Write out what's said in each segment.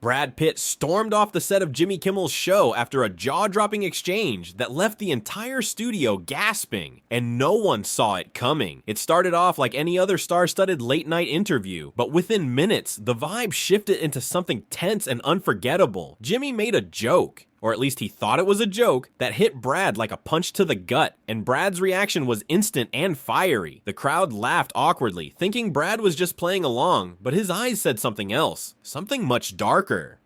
Brad Pitt stormed off the set of Jimmy Kimmel's show after a jaw-dropping exchange that left the entire studio gasping, and no one saw it coming. It started off like any other star-studded late-night interview, but within minutes, the vibe shifted into something tense and unforgettable. Jimmy made a joke, or at least he thought it was a joke, that hit Brad like a punch to the gut, and Brad's reaction was instant and fiery. The crowd laughed awkwardly, thinking Brad was just playing along, but his eyes said something else, something much darker.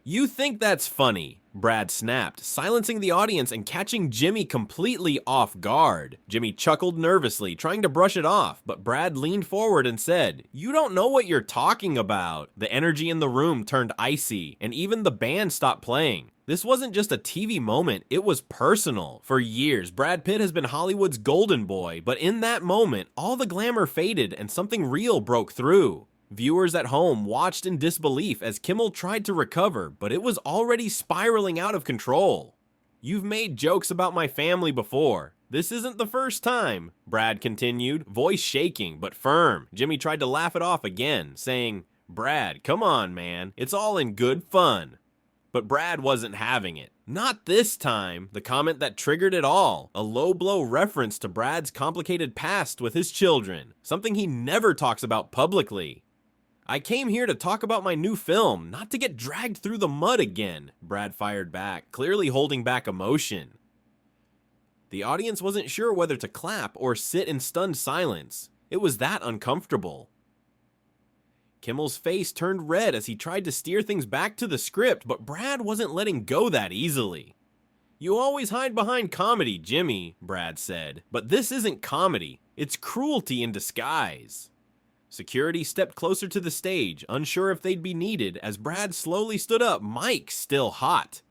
"You think that's funny," Brad snapped, silencing the audience and catching Jimmy completely off guard. Jimmy chuckled nervously, trying to brush it off, but Brad leaned forward and said, "You don't know what you're talking about." The energy in the room turned icy, and even the band stopped playing. This wasn't just a TV moment, it was personal. For years, Brad Pitt has been Hollywood's golden boy, but in that moment, all the glamour faded and something real broke through. Viewers at home watched in disbelief as Kimmel tried to recover, but it was already spiraling out of control. "You've made jokes about my family before. This isn't the first time," Brad continued, voice shaking but firm. Jimmy tried to laugh it off again, saying, "Brad, come on, man. It's all in good fun." But Brad wasn't having it. Not this time. The comment that triggered it all. A low-blow reference to Brad's complicated past with his children. Something he never talks about publicly. "I came here to talk about my new film, not to get dragged through the mud again," Brad fired back, clearly holding back emotion. The audience wasn't sure whether to clap or sit in stunned silence. It was that uncomfortable. Kimmel's face turned red as he tried to steer things back to the script, but Brad wasn't letting go that easily. "You always hide behind comedy, Jimmy," Brad said, "but this isn't comedy. It's cruelty in disguise." Security stepped closer to the stage, unsure if they'd be needed, as Brad slowly stood up, mic still hot.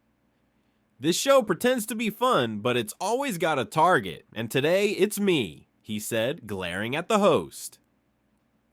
"This show pretends to be fun, but it's always got a target, and today it's me," he said, glaring at the host.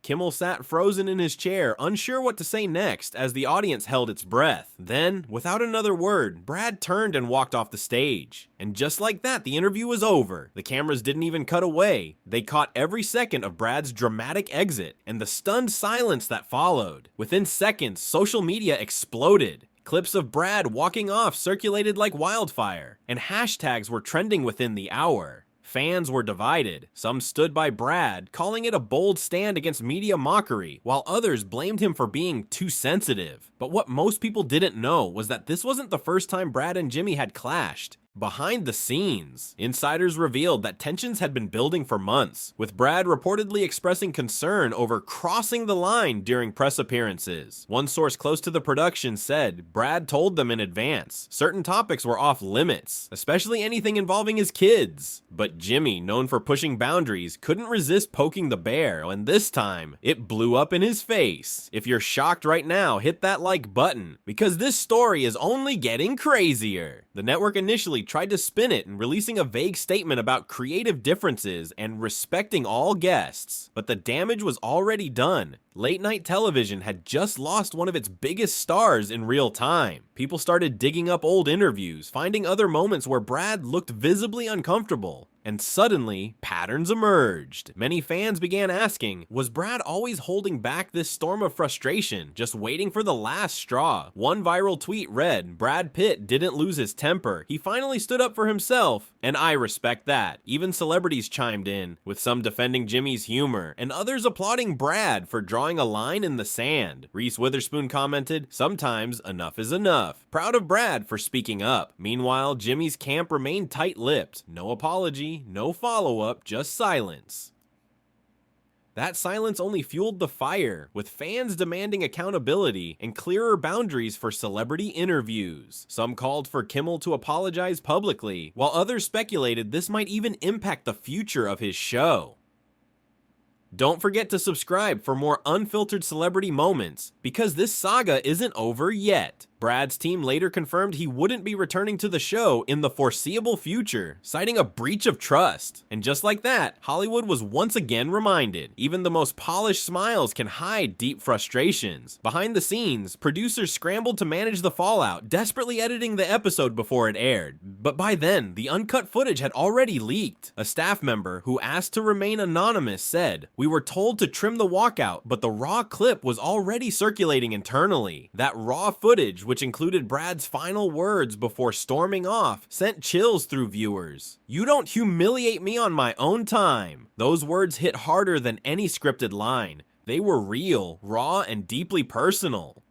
Kimmel sat frozen in his chair, unsure what to say next, as the audience held its breath. Then, without another word, Brad turned and walked off the stage. And just like that, the interview was over. The cameras didn't even cut away. They caught every second of Brad's dramatic exit, and the stunned silence that followed. Within seconds, social media exploded. Clips of Brad walking off circulated like wildfire, and hashtags were trending within the hour. Fans were divided. Some stood by Brad, calling it a bold stand against media mockery, while others blamed him for being too sensitive. But what most people didn't know was that this wasn't the first time Brad and Jimmy had clashed. Behind the scenes, insiders revealed that tensions had been building for months, with Brad reportedly expressing concern over crossing the line during press appearances. One source close to the production said Brad told them in advance certain topics were off limits, especially anything involving his kids. But Jimmy, known for pushing boundaries, couldn't resist poking the bear, and this time, it blew up in his face. If you're shocked right now, hit that like button, because this story is only getting crazier. The network initially tried to spin it in releasing a vague statement about creative differences and respecting all guests, but the damage was already done. Late night television had just lost one of its biggest stars in real time. People started digging up old interviews, finding other moments where Brad looked visibly uncomfortable. And suddenly, patterns emerged. Many fans began asking, was Brad always holding back this storm of frustration, just waiting for the last straw? One viral tweet read, "Brad Pitt didn't lose his temper. He finally stood up for himself." And I respect that. Even celebrities chimed in, with some defending Jimmy's humor, and others applauding Brad for drawing a line in the sand. Reese Witherspoon commented, "Sometimes enough is enough." Proud of Brad for speaking up. Meanwhile, Jimmy's camp remained tight-lipped. No apology, no follow-up, just silence. That silence only fueled the fire, with fans demanding accountability and clearer boundaries for celebrity interviews. Some called for Kimmel to apologize publicly, while others speculated this might even impact the future of his show. Don't forget to subscribe for more unfiltered celebrity moments, because this saga isn't over yet. Brad's team later confirmed he wouldn't be returning to the show in the foreseeable future, citing a breach of trust. And just like that, Hollywood was once again reminded, even the most polished smiles can hide deep frustrations. Behind the scenes, producers scrambled to manage the fallout, desperately editing the episode before it aired. But by then, the uncut footage had already leaked. A staff member who asked to remain anonymous said, "We were told to trim the walkout, but the raw clip was already circulating internally." That raw footage, which included Brad's final words before storming off, sent chills through viewers. "You don't humiliate me on my own time." Those words hit harder than any scripted line. They were real, raw, and deeply personal.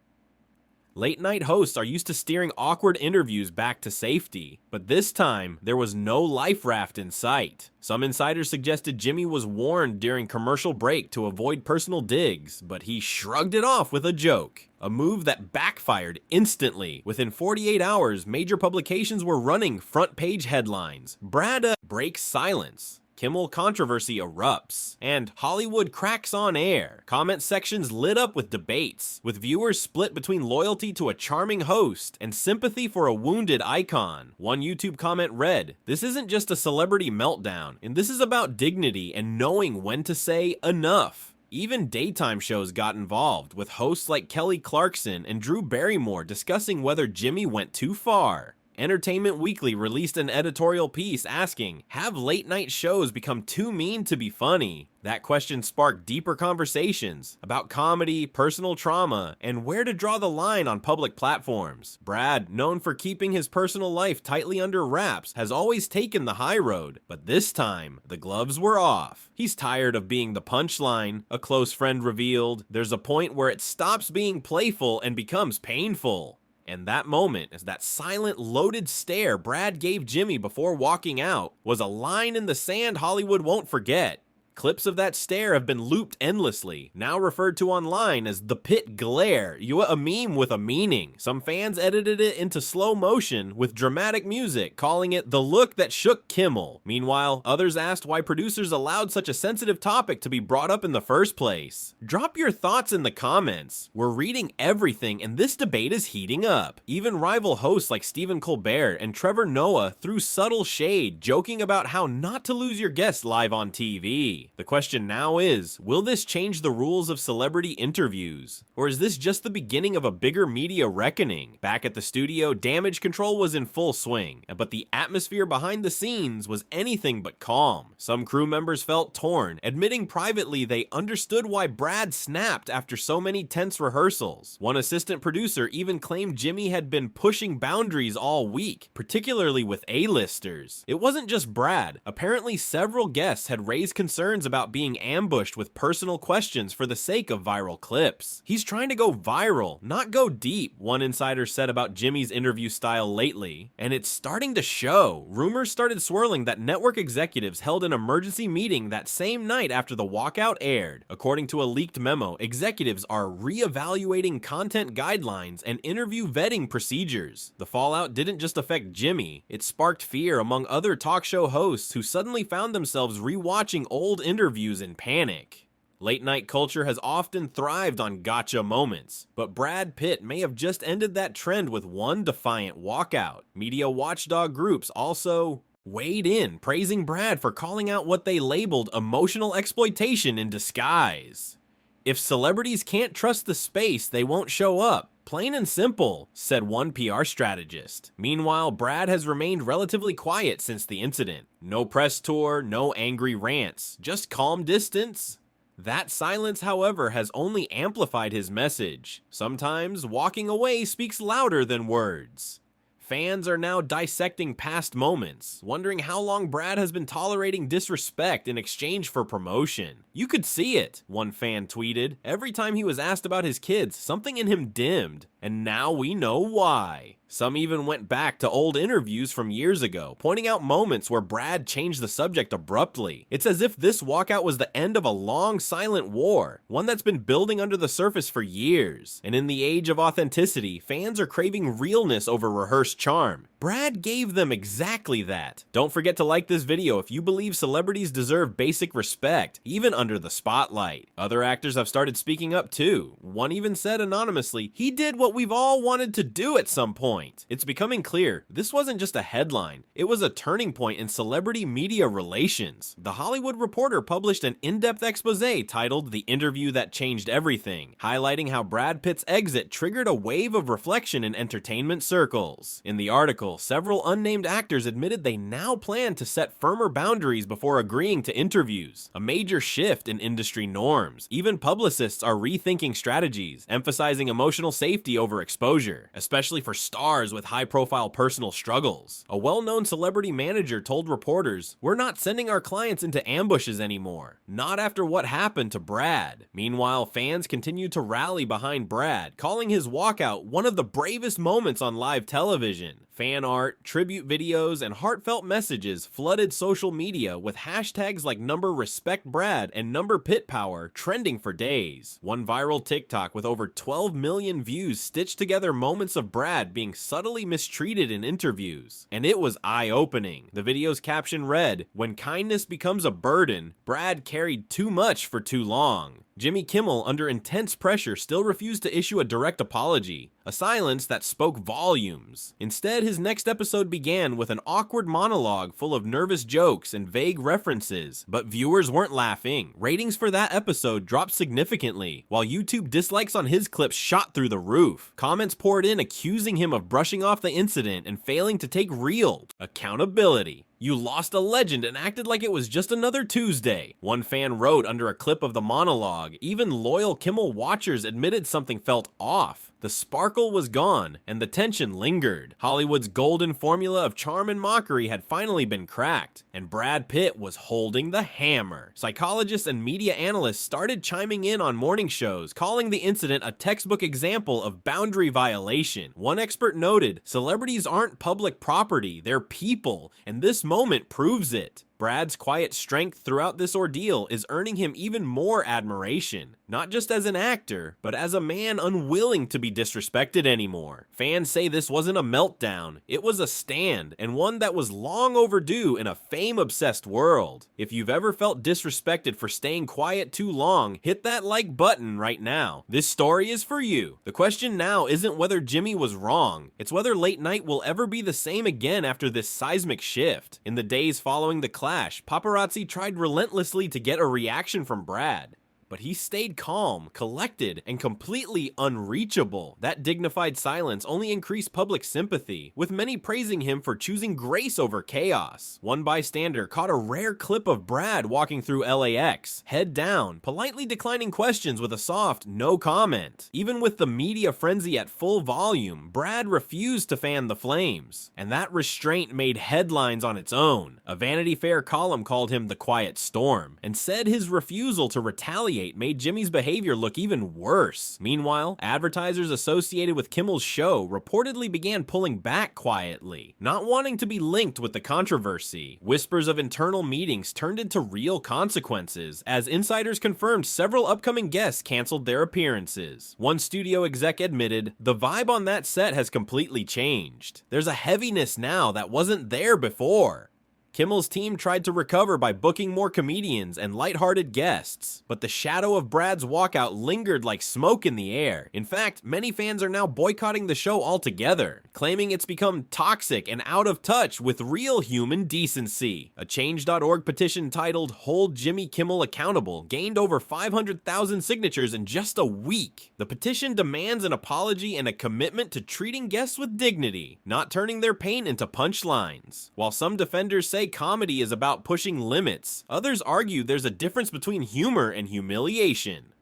Late-night hosts are used to steering awkward interviews back to safety, but this time, there was no life raft in sight. Some insiders suggested Jimmy was warned during commercial break to avoid personal digs, but he shrugged it off with a joke. A move that backfired instantly. Within 48 hours, major publications were running front-page headlines. Brad breaks silence. Kimmel controversy erupts, and Hollywood cracks on air. Comment sections lit up with debates, with viewers split between loyalty to a charming host and sympathy for a wounded icon. One YouTube comment read, "This isn't just a celebrity meltdown, and this is about dignity and knowing when to say enough." Even daytime shows got involved, with hosts like Kelly Clarkson and Drew Barrymore discussing whether Jimmy went too far. Entertainment Weekly released an editorial piece asking, "Have late-night shows become too mean to be funny?" That question sparked deeper conversations about comedy, personal trauma, and where to draw the line on public platforms. Brad, known for keeping his personal life tightly under wraps, has always taken the high road, but this time, the gloves were off. He's tired of being the punchline, a close friend revealed. There's a point where it stops being playful and becomes painful. And that moment, as that silent, loaded stare Brad gave Jimmy before walking out, was a line in the sand Hollywood won't forget. Clips of that stare have been looped endlessly, now referred to online as the Pitt glare, a meme with a meaning. Some fans edited it into slow motion with dramatic music, calling it the look that shook Kimmel. Meanwhile, others asked why producers allowed such a sensitive topic to be brought up in the first place. Drop your thoughts in the comments. We're reading everything, and this debate is heating up. Even rival hosts like Stephen Colbert and Trevor Noah threw subtle shade, joking about how not to lose your guests live on TV. The question now is, will this change the rules of celebrity interviews? Or is this just the beginning of a bigger media reckoning? Back at the studio, damage control was in full swing, but the atmosphere behind the scenes was anything but calm. Some crew members felt torn, admitting privately they understood why Brad snapped after so many tense rehearsals. One assistant producer even claimed Jimmy had been pushing boundaries all week, particularly with A-listers. It wasn't just Brad. Apparently, several guests had raised concerns about being ambushed with personal questions for the sake of viral clips. He's trying to go viral, not go deep, one insider said about Jimmy's interview style lately. And it's starting to show. Rumors started swirling that network executives held an emergency meeting that same night after the walkout aired. According to a leaked memo, executives are reevaluating content guidelines and interview vetting procedures. The fallout didn't just affect Jimmy, it sparked fear among other talk show hosts who suddenly found themselves rewatching old interviews in panic. Late-night culture has often thrived on gotcha moments, but Brad Pitt may have just ended that trend with one defiant walkout. Media watchdog groups also weighed in, praising Brad for calling out what they labeled emotional exploitation in disguise. "If celebrities can't trust the space, they won't show up. Plain and simple," said one PR strategist. Meanwhile, Brad has remained relatively quiet since the incident. No press tour, no angry rants, just calm distance. That silence, however, has only amplified his message. Sometimes walking away speaks louder than words. Fans are now dissecting past moments, wondering how long Brad has been tolerating disrespect in exchange for promotion. "You could see it," one fan tweeted. "Every time he was asked about his kids, something in him dimmed. And now we know why." Some even went back to old interviews from years ago, pointing out moments where Brad changed the subject abruptly. It's as if this walkout was the end of a long, silent war, one that's been building under the surface for years. And in the age of authenticity, fans are craving realness over rehearsed charm. Brad gave them exactly that. Don't forget to like this video if you believe celebrities deserve basic respect, even under the spotlight. Other actors have started speaking up too. One even said anonymously, "He did what what we've all wanted to do at some point. It's becoming clear, this wasn't just a headline, it was a turning point in celebrity media relations. The Hollywood Reporter published an in-depth expose titled The Interview That Changed Everything, highlighting how Brad Pitt's exit triggered a wave of reflection in entertainment circles. In the article, several unnamed actors admitted they now plan to set firmer boundaries before agreeing to interviews, a major shift in industry norms. Even publicists are rethinking strategies, emphasizing emotional safety over exposure, especially for stars with high-profile personal struggles. A well-known celebrity manager told reporters, "We're not sending our clients into ambushes anymore. Not after what happened to Brad." Meanwhile, fans continue to rally behind Brad, calling his walkout one of the bravest moments on live television. Fan art, tribute videos, and heartfelt messages flooded social media with hashtags like #RespectBrad and #PittPower trending for days. One viral TikTok with over 12 million views stitched together moments of Brad being subtly mistreated in interviews, and it was eye-opening. The video's caption read, "When kindness becomes a burden, Brad carried too much for too long." Jimmy Kimmel, under intense pressure, still refused to issue a direct apology, a silence that spoke volumes. Instead, his next episode began with an awkward monologue full of nervous jokes and vague references, but viewers weren't laughing. Ratings for that episode dropped significantly, while YouTube dislikes on his clips shot through the roof. Comments poured in accusing him of brushing off the incident and failing to take real accountability. "You lost a legend and acted like it was just another Tuesday," one fan wrote under a clip of the monologue. Even loyal Kimmel watchers admitted something felt off. The sparkle was gone, and the tension lingered. Hollywood's golden formula of charm and mockery had finally been cracked, and Brad Pitt was holding the hammer. Psychologists and media analysts started chiming in on morning shows, calling the incident a textbook example of boundary violation. One expert noted, "Celebrities aren't public property, they're people, and this moment proves it." Brad's quiet strength throughout this ordeal is earning him even more admiration, not just as an actor, but as a man unwilling to be disrespected anymore. Fans say this wasn't a meltdown, it was a stand, and one that was long overdue in a fame-obsessed world. If you've ever felt disrespected for staying quiet too long, hit that like button right now. This story is for you. The question now isn't whether Jimmy was wrong, it's whether late night will ever be the same again after this seismic shift. In the days following the clash, paparazzi tried relentlessly to get a reaction from Brad, but he stayed calm, collected, and completely unreachable. That dignified silence only increased public sympathy, with many praising him for choosing grace over chaos. One bystander caught a rare clip of Brad walking through LAX, head down, politely declining questions with a soft no comment. Even with the media frenzy at full volume, Brad refused to fan the flames, and that restraint made headlines on its own. A Vanity Fair column called him the quiet storm, and said his refusal to retaliate made Jimmy's behavior look even worse. Meanwhile, advertisers associated with Kimmel's show reportedly began pulling back quietly, not wanting to be linked with the controversy. Whispers of internal meetings turned into real consequences, as insiders confirmed several upcoming guests canceled their appearances. One studio exec admitted, "The vibe on that set has completely changed. There's a heaviness now that wasn't there before." Kimmel's team tried to recover by booking more comedians and lighthearted guests, but the shadow of Brad's walkout lingered like smoke in the air. In fact, many fans are now boycotting the show altogether, claiming it's become toxic and out of touch with real human decency. A Change.org petition titled "Hold Jimmy Kimmel Accountable" gained over 500,000 signatures in just a week. The petition demands an apology and a commitment to treating guests with dignity, not turning their pain into punchlines. While some defenders say comedy is about pushing limits, others argue there's a difference between humor and humiliation.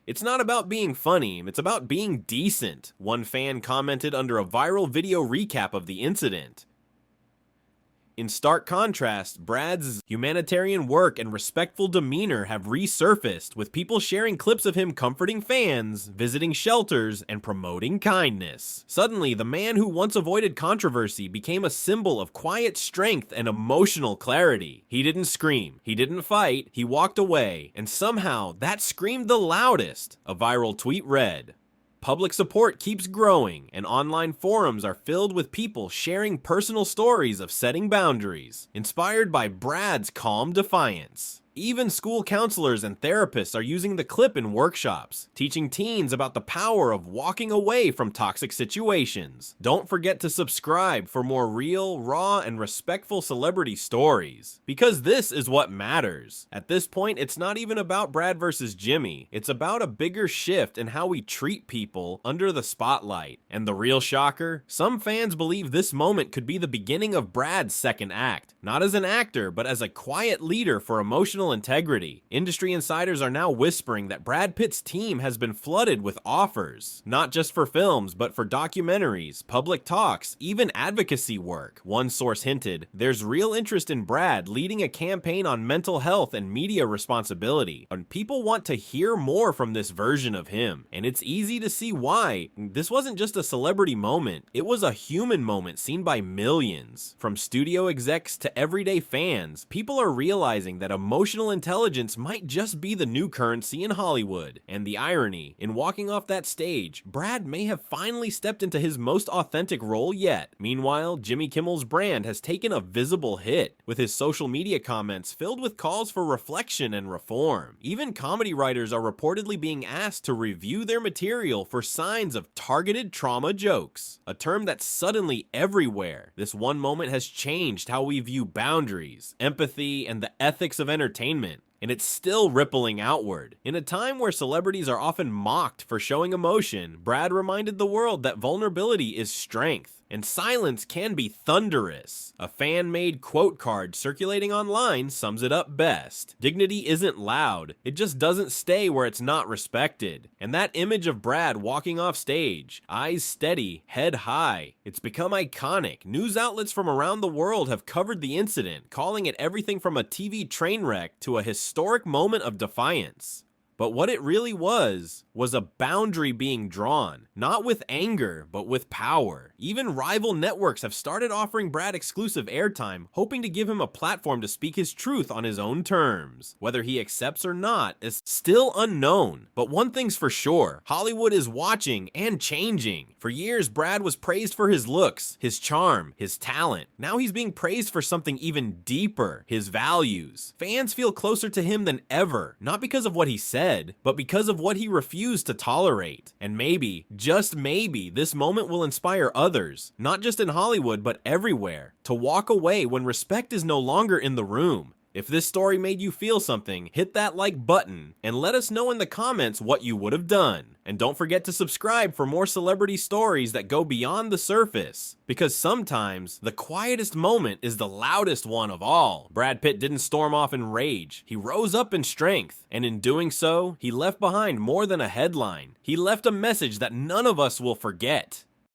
"It's not about being funny, it's about being decent," one fan commented under a viral video recap of the incident. In stark contrast, Brad's humanitarian work and respectful demeanor have resurfaced, with people sharing clips of him comforting fans, visiting shelters, and promoting kindness. Suddenly, the man who once avoided controversy became a symbol of quiet strength and emotional clarity. He didn't scream, he didn't fight, he walked away, and somehow that screamed the loudest. A viral tweet read, "Public support keeps growing, and online forums are filled with people sharing personal stories of setting boundaries, inspired by Brad's calm defiance." Even school counselors and therapists are using the clip in workshops, teaching teens about the power of walking away from toxic situations. Don't forget to subscribe for more real, raw, and respectful celebrity stories, because this is what matters. At this point, it's not even about Brad versus Jimmy. It's about a bigger shift in how we treat people under the spotlight. And the real shocker? Some fans believe this moment could be the beginning of Brad's second act, not as an actor, but as a quiet leader for emotional integrity. Industry insiders are now whispering that Brad Pitt's team has been flooded with offers, not just for films, but for documentaries, public talks, even advocacy work. One source hinted, there's real interest in Brad leading a campaign on mental health and media responsibility, and people want to hear more from this version of him. And it's easy to see why. This wasn't just a celebrity moment, it was a human moment seen by millions. From studio execs to everyday fans, people are realizing that emotional intelligence might just be the new currency in Hollywood. And the irony, in walking off that stage, Brad may have finally stepped into his most authentic role yet. Meanwhile, Jimmy Kimmel's brand has taken a visible hit, with his social media comments filled with calls for reflection and reform. Even comedy writers are reportedly being asked to review their material for signs of targeted trauma jokes, a term that's suddenly everywhere. This one moment has changed how we view boundaries, empathy, and the ethics of entertainment, and it's still rippling outward. In a time where celebrities are often mocked for showing emotion, Brad reminded the world that vulnerability is strength, and silence can be thunderous. A fan-made quote card circulating online sums it up best. Dignity isn't loud, it just doesn't stay where it's not respected. And that image of Brad walking off stage, eyes steady, head high, it's become iconic. News outlets from around the world have covered the incident, calling it everything from a TV train wreck to a historic moment of defiance. But what it really was a boundary being drawn, not with anger, but with power. Even rival networks have started offering Brad exclusive airtime, hoping to give him a platform to speak his truth on his own terms. Whether he accepts or not is still unknown. But one thing's for sure, Hollywood is watching and changing. For years, Brad was praised for his looks, his charm, his talent. Now he's being praised for something even deeper, his values. Fans feel closer to him than ever, not because of what he said, but because of what he refused to tolerate. And maybe, just maybe, this moment will inspire others, not just in Hollywood, but everywhere, to walk away when respect is no longer in the room. If this story made you feel something, hit that like button and let us know in the comments what you would have done. And don't forget to subscribe for more celebrity stories that go beyond the surface, because sometimes the quietest moment is the loudest one of all. Brad Pitt didn't storm off in rage. He rose up in strength, and in doing so, he left behind more than a headline. He left a message that none of us will forget.